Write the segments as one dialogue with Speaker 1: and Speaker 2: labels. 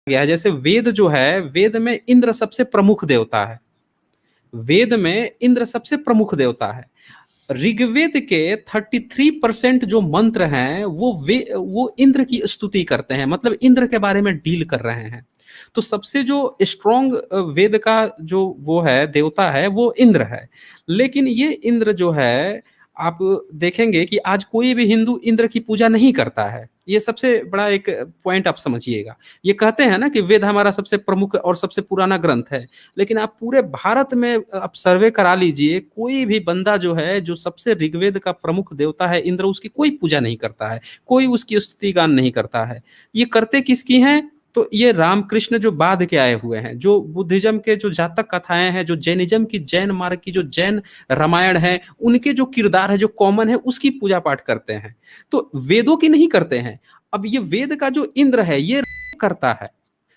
Speaker 1: गया है। जैसे वेद जो है, वेद में इंद्र सबसे प्रमुख देवता है। वेद में इंद्र सबसे प्रमुख देवता है। ऋग्वेद के 33% जो मंत्र हैं वो इंद्र की स्तुति करते हैं, मतलब इंद्र के बारे में डील कर रहे हैं। तो सबसे जो स्ट्रॉन्ग वेद का जो वो है देवता है वो इंद्र है। लेकिन ये इंद्र जो है, आप देखेंगे कि आज कोई भी हिंदू इंद्र की पूजा नहीं करता है। ये सबसे बड़ा एक पॉइंट आप समझिएगा। ये कहते हैं ना कि वेद हमारा सबसे प्रमुख और सबसे पुराना ग्रंथ है, लेकिन आप पूरे भारत में आप सर्वे करा लीजिए, कोई भी बंदा जो है, जो सबसे ऋग्वेद का प्रमुख देवता है इंद्र, उसकी कोई पूजा नहीं करता है, कोई उसकी स्तुति गान नहीं करता है। ये करते किसकी हैं? तो ये रामकृष्ण जो बाद के आए हुए हैं, जो बुद्धिज्म के जो जातक कथाएं हैं, जो जैनिज्म की जैन मार्ग की जो जैन रामायण है, उनके जो किरदार है जो कॉमन है, उसकी पूजा पाठ करते हैं। तो वेदों की नहीं करते हैं। अब ये वेद का जो इंद्र है ये करता है।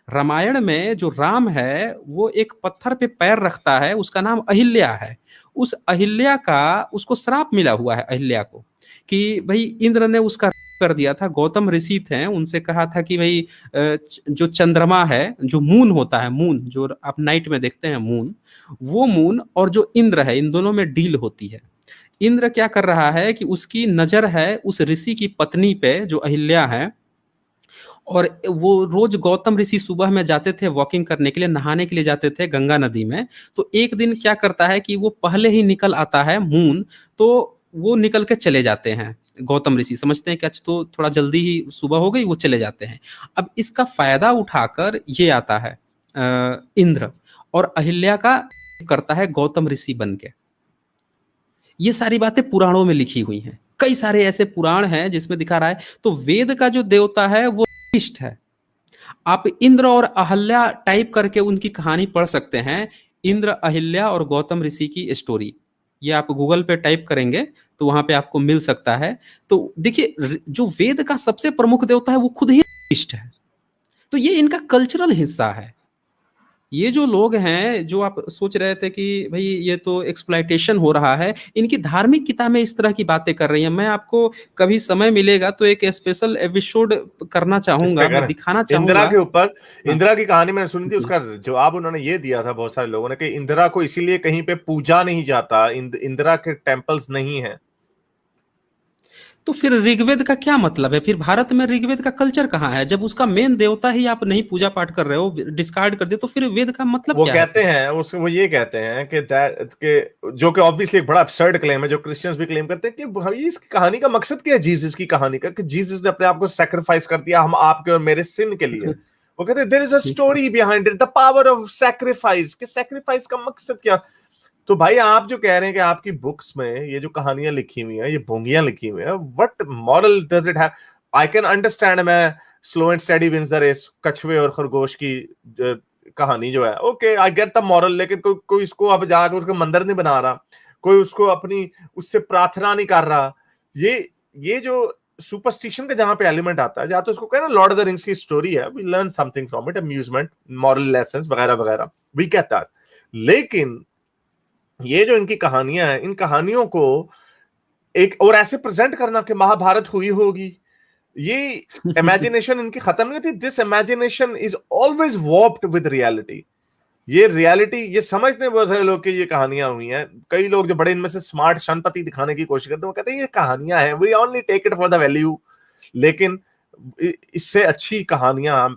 Speaker 1: रामायण में जो राम है वो एक पत्थर पे पैर रखता है, उसका नाम अहिल्या है। उस अहिल्या का उसको श्राप मिला हुआ है अहिल्या को, कि भाई इंद्र ने उसका कर दिया था। गौतम ऋषि थे, उनसे कहा था कि भाई जो चंद्रमा है, जो मून होता है, मून जो आप नाइट में देखते हैं मून, वो मून और जो इंद्र है, इन दोनों में डील होती है। इंद्र क्या कर रहा है कि उसकी नजर है उस ऋषि की पत्नी पे जो अहिल्या है, और वो रोज गौतम ऋषि सुबह में जाते थे वॉकिंग करने के लिए, नहाने के लिए जाते थे गंगा नदी में। तो एक दिन क्या करता है कि वो पहले ही निकल आता है मून, तो वो निकल के चले जाते हैं। गौतम ऋषि समझते हैं कि अच्छा तो थोड़ा जल्दी ही सुबह हो गई, वो चले जाते हैं। अब इसका फायदा उठाकर ये आता है इंद्र, और अहिल्या का करता है गौतम ऋषि बन के। ये सारी बातें पुराणों में लिखी हुई हैं, कई सारे ऐसे पुराण हैं जिसमें दिखा रहा है। तो वेद का जो देवता है वो इष्ट है। आप इंद्र और अहल्या टाइप करके उनकी कहानी पढ़ सकते हैं, इंद्र, अहिल्या और गौतम ऋषि की स्टोरी। ये आप गूगल पे टाइप करेंगे तो वहां पे आपको मिल सकता है। तो देखिए, जो वेद का सबसे प्रमुख देवता है वो खुद ही इष्ट है। तो ये इनका कल्चरल हिस्सा है। ये जो लोग हैं, जो आप सोच रहे थे कि भाई ये तो एक्सप्लॉयटेशन हो रहा है, इनकी धार्मिक किताबें इस तरह की बातें कर रही हैं। मैं आपको कभी समय मिलेगा तो एक स्पेशल एपिसोड करना
Speaker 2: इस पे
Speaker 1: चाहूंगा, मैं
Speaker 2: कर
Speaker 1: दिखाना
Speaker 2: इंदिरा
Speaker 1: चाहूंगा।
Speaker 2: के ऊपर।
Speaker 1: हाँ
Speaker 2: इंदिरा की कहानी मैंने सुनी थी,
Speaker 1: जी।
Speaker 2: उसका जवाब उन्होंने ये दिया था बहुत सारे लोगों ने कि इंदिरा को इसीलिए कहीं पे पूजा नहीं जाता, इंदिरा के टेम्पल्स नहीं है।
Speaker 1: तो फिर ऋग्वेद का क्या मतलब है? फिर भारत में ऋग्वेद का कल्चर कहाँ है? जब उसका मेन देवता ही आप नहीं पूजा पाठ कर रहे हो, डिस्कार्ड कर दे, तो फिर वेद का मतलब
Speaker 2: वो
Speaker 1: क्या है
Speaker 2: कहते
Speaker 1: फिर?
Speaker 2: हैं उस वो ये कहते हैं कि दैट के जो कि ऑब्वियसली एक बड़ा absurd क्लेम है, जो क्रिश्चियंस भी क्लेम करते हैं कि भाई इस कहानी का मकसद क्या है, जीसस की कहानी का, कि जीसस ने अपने आप को सैक्रिफाइस कर दिया हम आपके और मेरे सिन के लिए। वो कहते हैं there is a story behind it, the power of sacrifice, कि सैक्रिफाइस का मकसद क्या। तो भाई आप जो कह रहे हैं कि आपकी बुक्स में ये जो कहानियां लिखी हुई हैं, ये बोंगियां लिखी हुई हैं, what moral does it have? I can understand, मैं slow and steady wins the race, कछुए और खरगोश की कहानी जो है, okay I get the moral, लेकिन कोई इसको अब जाकर उसको मंदिर नहीं बना रहा, कोई उसको अपनी उससे प्रार्थना नहीं कर रहा। ये जो सुपरस्टिशन का जहां पे एलिमेंट आता है, या तो उसको कहना लॉर्ड ऑफ द रिंग्स की स्टोरी है, we learn something from it, amusement, moral lessons वगैरह वगैरह, वी गेट दैट। लेकिन ये जो इनकी कहानियां हैं, इन कहानियों को एक और ऐसे प्रेजेंट करना कि महाभारत हुई होगी, ये इमेजिनेशन इनकी खत्म नहीं होती। This imagination is always warped with reality. ये रियलिटी ये समझते हैं बहुत सारे लोग कि ये कहानियां हुई हैं। कई लोग जो बड़े इनमें से स्मार्ट शनपति दिखाने की कोशिश करते हैं, वो कहते हैं ये कहानियां हैं, we only take it for the value. लेकिन इससे अच्छी कहानियां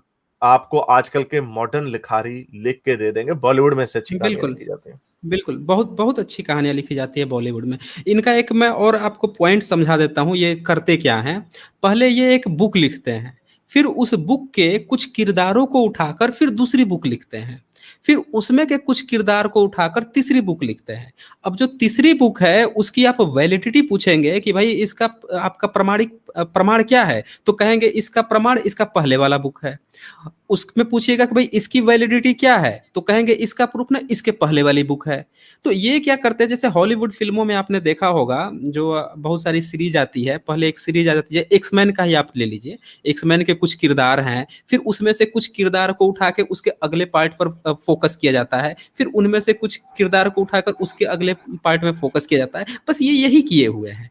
Speaker 2: आपको आजकल के मॉडर्न लिखारी लिख के दे देंगे। बॉलीवुड में से अच्छी कहानियां
Speaker 1: बिल्कुल
Speaker 2: लिखी जाती हैं।
Speaker 1: बिल्कुल, बहुत बहुत अच्छी कहानियां लिखी जाती है बॉलीवुड में। इनका एक मैं और आपको पॉइंट समझा देता हूँ, ये करते क्या हैं। पहले ये एक बुक लिखते हैं, फिर उस बुक के कुछ किरदारों को उठाकर फिर दूसरी बुक लिखते हैं, फिर उसमें के कुछ किरदार को उठाकर तीसरी बुक लिखते हैं। अब जो तीसरी बुक है उसकी आप वैलिडिटी पूछेंगे कि भाई इसका आपका प्रमाणिक प्रमाण क्या है, तो कहेंगे इसका प्रमाण इसका पहले वाला बुक है। उसमें पूछिएगा कि भाई इसकी वैलिडिटी क्या है, तो कहेंगे इसका प्रूफ ना इसके पहले वाली बुक है। तो ये क्या करते हैं, जैसे हॉलीवुड फिल्मों में आपने देखा होगा, जो बहुत सारी सीरीज आती है, पहले एक सीरीज आ जाती है एक्समैन का ही आप ले लीजिए। एक्समैन के कुछ किरदार हैं, फिर उसमें से कुछ किरदार को उठा के उसके अगले पार्ट पर फोकस किया जाता है, फिर उनमें से कुछ किरदार को उठाकर उसके अगले पार्ट में फोकस किया जाता है। बस ये यही किए हुए हैं।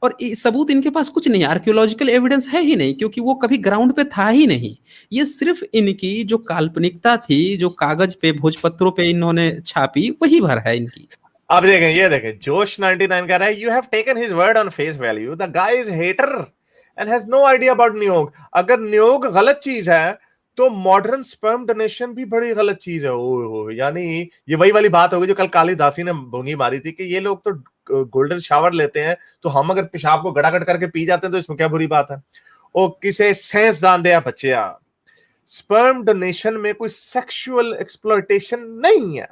Speaker 1: और सबूत इनके पास कुछ नहीं, आर्कियोलॉजिकल एविडेंस है ही नहीं, क्योंकि वो कभी ग्राउंड पे था ही नहीं। ये सिर्फ इनकी जो काल्पनिकता थी, जो कागज पे भोजपत्रों पे इन्होंने छापी, वही भर है इनकी।
Speaker 2: अब देखें, ये देखें, जोश 99 कह रहा है, you have taken his word on face value, the guy is hater and has no idea about नियोग। अगर नियोग गलत चीज है तो मॉडर्न स्पर्म डोनेशन भी बड़ी गलत चीज है। ओ यानी ये वही वाली बात होगी जो कल कालिदासी ने भूंगी मारी थी कि ये लोग तो गोल्डन शावर लेते हैं, तो हम अगर पेशाब को गड़ागड़ करके पी जाते हैं तो इसमें क्या बुरी बात है। ओ किसे सेंस जान दे बच्चे, स्पर्म डोनेशन में कोई सेक्सुअल एक्सप्लॉयटेशन नहीं है।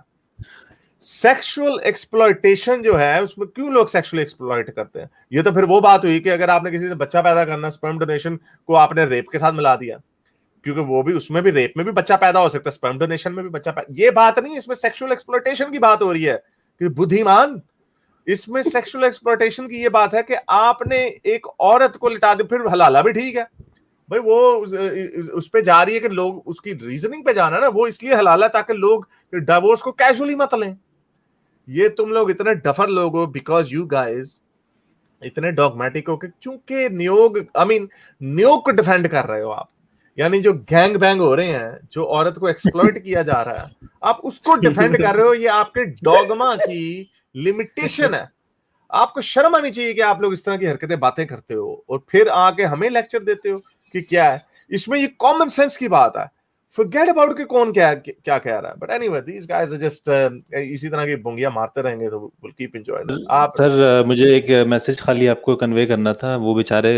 Speaker 2: सेक्सुअल एक्सप्लॉयटेशन जो है उसमें क्यों लोग सेक्सुअल एक्सप्लॉयट करते हैं? ये तो फिर वो बात हुई कि अगर आपने किसी से बच्चा पैदा करना, स्पर्म डोनेशन को आपने रेप के साथ मिला दिया, क्योंकि वो भी, उसमें भी, रेप में भी बच्चा पैदा हो सकता है, स्पर्म डोनेशन में भी बच्चा पैदा, ये बात नहीं, इसमें सेक्सुअल एक्सप्लॉयटेशन की बात हो रही है कि बुद्धिमान, इसमें सेक्सुअल एक्सप्लॉयटेशन की ये बात है कि आपने एक औरत को लिटा दी, फिर हलाला भी ठीक है भाई, वो उस पे जा रही है कि लोग उसकी रीजनिंग पे जाना ना, वो इसलिए हलाला ताकि लोग डिवोर्स को कैजुअली मत लें। ये तुम लोग इतने डफर लोग हो बिकॉज यू गाइज इतने डॉगमेटिक हो कि चूंकि नियोग, नियोग को डिफेंड कर रहे हो आप, यानी जो गैंग बैंग हो रहे हैं, जो औरत को एक्सप्लॉइट किया जा रहा है, आप उसको डिफेंड कर रहे हो। ये आपके डॉगमा की लिमिटेशन है। आपको शर्म आनी चाहिए कि आप लोग इस तरह की हरकतें, बातें करते हो और फिर आके हमें लेक्चर देते हो कि क्या है इसमें। ये कॉमन सेंस की बात है, forget about कि कौन क्या कह रहा है। But anyway, these guys are just इसी तरह की बोंगियां मारते रहेंगे, तो we'll keep enjoying it. आप
Speaker 3: सर मुझे एक मैसेज खाली आपको कन्वे करना था। वो बेचारे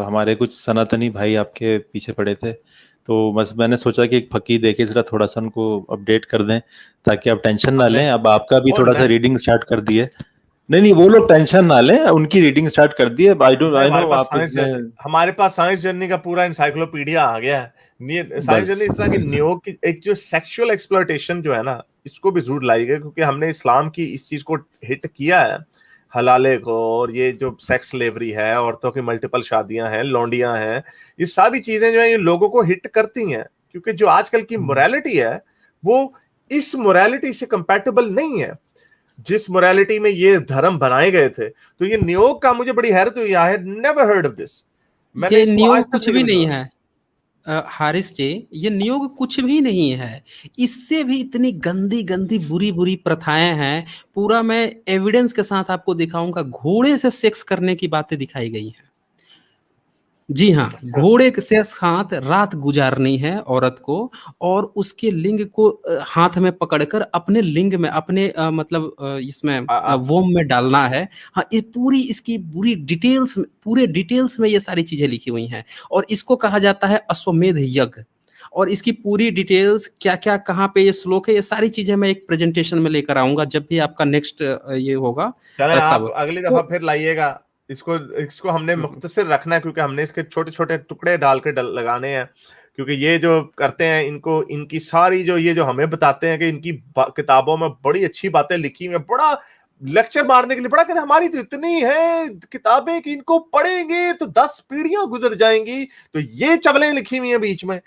Speaker 3: हमारे कुछ सनातनी भाई आपके पीछे पड़े थे, तो बस मैंने सोचा कि एक फकीर देके जरा थोड़ा सा उनको अपडेट कर दें ताकि आप टेंशन ना लें। अब आपका भी थोड़ा सा रीडिंग स्टार्ट कर दिए। नहीं, वो लोग टेंशन ना लें, उनकी रीडिंग स्टार्ट कर दिए। आई नो आप
Speaker 2: हमारे पास साइंस जर्नी का पूरा इंसाइक्लोपीडिया आ गया है। साइंस जर्नी इस तरह की नियोग की एक जो सेक्सुअल एक्सप्लॉयटेशन जो है ना, इसको भी जरूर लाएगा, क्योंकि हमने इस्लाम की इस चीज को हिट किया है, हलाले को, और ये जो सेक्स स्लेवरी है, औरतों की मल्टीपल शादियां हैं, लौंडियां हैं, ये सारी चीजें जो है ये लोगों को हिट करती हैं, क्योंकि जो आजकल की मोरालिटी है वो इस मोरालिटी से कंपैटिबल नहीं है जिस मोरालिटी में ये धर्म बनाए गए थे। तो ये नियोग का मुझे बड़ी हैरत हुई, I had never heard of this.
Speaker 1: ये नियोग कुछ भी नहीं है हारिस जी, ये नियोग कुछ भी नहीं है। इससे भी इतनी गंदी गंदी बुरी बुरी प्रथाएं हैं। पूरा मैं एविडेंस के साथ आपको दिखाऊंगा। घोड़े से सेक्स करने की बातें दिखाई गई हैं। जी हाँ, घोड़े से साथ रात गुजारनी है औरत को, और उसके लिंग को हाथ में पकड़कर अपने लिंग में, अपने इसमें वोम में डालना है। हाँ, ये पूरी इसकी पूरी डिटेल्स, पूरे डिटेल्स में ये सारी चीजें लिखी हुई हैं, और इसको कहा जाता है अश्वमेध यज्ञ। और इसकी पूरी डिटेल्स क्या क्या कहाँ पे ये श्लोक है, ये सारी चीजें मैं एक प्रेजेंटेशन में लेकर आऊंगा जब भी आपका नेक्स्ट ये होगा।
Speaker 2: आप अगली दफा फिर लाइएगा इसको हमने मुख्तसर रखना है, क्योंकि हमने इसके छोटे छोटे टुकड़े डाल के लगाने हैं, क्योंकि ये जो करते हैं इनको, इनकी सारी जो ये जो हमें बताते हैं कि इनकी किताबों में बड़ी अच्छी बातें लिखी हुई है, बड़ा लेक्चर मारने के लिए बड़ा कहते हैं हमारी तो इतनी है किताबें कि इनको पढ़ेंगे तो 10 पीढ़ियां गुजर जाएंगी, तो ये चवलें लिखी हुई हैं बीच में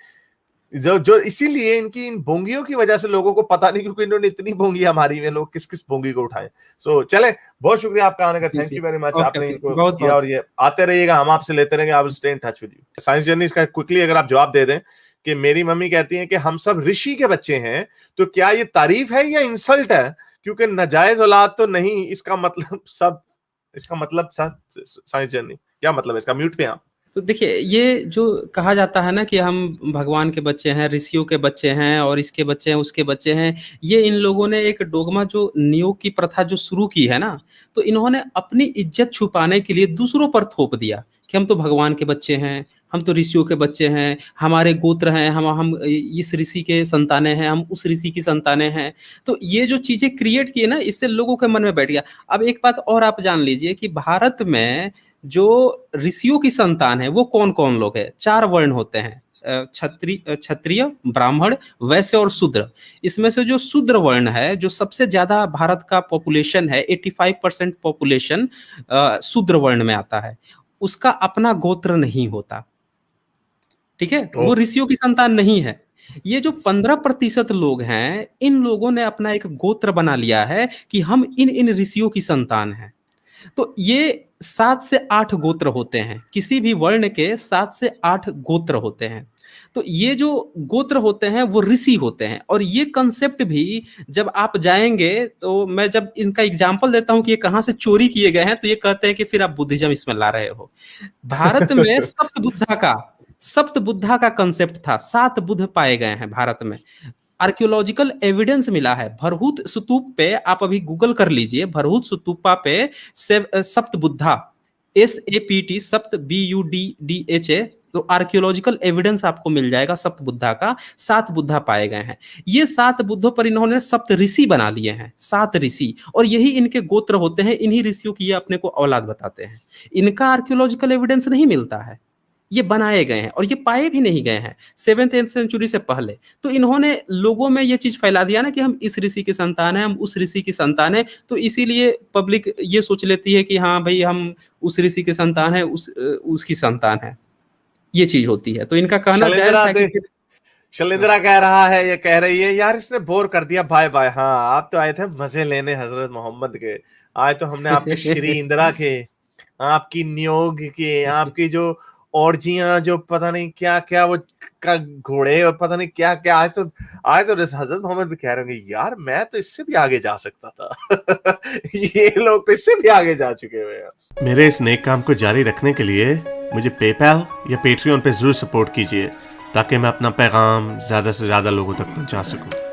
Speaker 2: जो इसीलिए इनकी इन बोंगियों की वजह से लोगों को पता नहीं, क्योंकि इन्होंने इतनी बोंगियां मारी हुई हैं, लोग किस किस बोंगी को उठाए। सो चले, बहुत शुक्रिया आपका आने का, थैंक यू वेरी मच। आपने इनको किया, और ये आते रहिएगा, हम आपसे लेते रहेंगे, I will stay in touch with you. Science journey का क्विकली अगर आप जवाब दे दें कि मेरी मम्मी कहती हैं कि हम सब ऋषि के बच्चे हैं, तो क्या ये तारीफ है या इंसल्ट है? क्योंकि नाजायज औलाद तो नहीं, इसका मतलब साइंस जर्नी क्या मतलब है इसका? म्यूट पे आप।
Speaker 1: तो देखिए, ये जो कहा जाता है ना कि हम भगवान के बच्चे हैं, ऋषियों के बच्चे हैं, और इसके बच्चे हैं, उसके बच्चे हैं, ये इन लोगों ने एक डोगमा, जो नियोग की प्रथा जो शुरू की है ना, तो इन्होंने अपनी इज्जत छुपाने के लिए दूसरों पर थोप दिया कि हम तो भगवान के बच्चे हैं, हम तो ऋषियों के बच्चे हैं, हमारे गोत्र हैं, हम इस ऋषि के संतानें हैं, हम उस ऋषि की संतानें हैं। तो ये जो चीजें क्रिएट की है ना, इससे लोगों के मन में बैठ गया। अब एक बात और आप जान लीजिए कि भारत में जो ऋषियों की संतान है वो कौन कौन लोग हैं? 4 वर्ण होते हैं, क्षत्रिय, ब्राह्मण, वैश्य और शूद्र। इसमें से जो शूद्र वर्ण है, जो सबसे ज्यादा भारत का पॉपुलेशन है, 85% पॉपुलेशन शूद्र वर्ण में आता है, उसका अपना गोत्र नहीं होता। ठीक है, वो ऋषियों की संतान नहीं है। ये जो 15% लोग हैं, इन लोगों ने अपना एक गोत्र बना लिया है कि हम इन ऋषियों की संतान हैं। तो ये 7 से 8 गोत्र होते हैं, किसी भी वर्ण के 7 से 8 गोत्र होते हैं। तो ये जो गोत्र होते हैं वो ऋषि होते हैं, और ये कंसेप्ट भी जब आप जाएंगे, तो मैं जब इनका एग्जाम्पल देता हूं कि ये कहाँ से चोरी किए गए हैं, तो ये कहते हैं कि फिर आप बुद्धिज्म इसमें ला रहे हो। भारत में सप्त बुद्धा का कंसेप्ट था, 7 बुद्ध पाए गए हैं भारत में। आर्कियोलॉजिकल एविडेंस मिला है भरहूत स्तूप पे, आप अभी गूगल कर लीजिए, भरहूत स्तूपा पे सप्त बुद्धा, SAPT, सप्त BUDDHA, तो आर्कियोलॉजिकल एविडेंस आपको मिल जाएगा सप्त बुद्धा का। 7 बुद्धा पाए गए हैं। ये 7 बुद्धों पर इन्होंने सप्त ऋषि बना लिए हैं, 7 ऋषि, और यही इनके गोत्र होते हैं। इन्हीं ऋषियों की ये अपने को औलाद बताते हैं। इनका आर्कियोलॉजिकल एविडेंस नहीं मिलता है, ये बनाए गए हैं, और ये पाए भी नहीं गए हैं 7th सेंचुरी से पहले। तो इन्होंने लोगों में ये चीज फैला दिया ना कि हम इस ऋषि की संतान है, हम उस ऋषि की संतान है, तो इसीलिए पब्लिक ये सोच लेती है कि हाँ भाई हम उस ऋषि की संतान है, उसकी संतान है। ये चीज होती है। तो इनका कहना जायज है कि
Speaker 2: शैलेंद्रा कह रहा है, ये कह रही है यार इसने बोर कर दिया, बाय बाय। हाँ, आप तो आए थे मजे लेने हजरत मोहम्मद के, आज तो हमने आपके श्री इंदिरा के, आपकी नियोग के, आपकी जो औरजियां, जो पता नहीं क्या क्या वो का घोड़े और पता नहीं क्या क्या, आज तो हजरत मोहम्मद भी कह रहे होंगे यार मैं तो इससे भी आगे जा सकता था। ये लोग तो इससे भी आगे जा चुके हुए हैं। मेरे इस नेक काम को जारी रखने के लिए मुझे पेपैल या पेट्रियन पे जरूर सपोर्ट कीजिए, ताकि मैं अपना पैगाम ज्यादा से ज्यादा लोगों तक पहुंचा सकूं।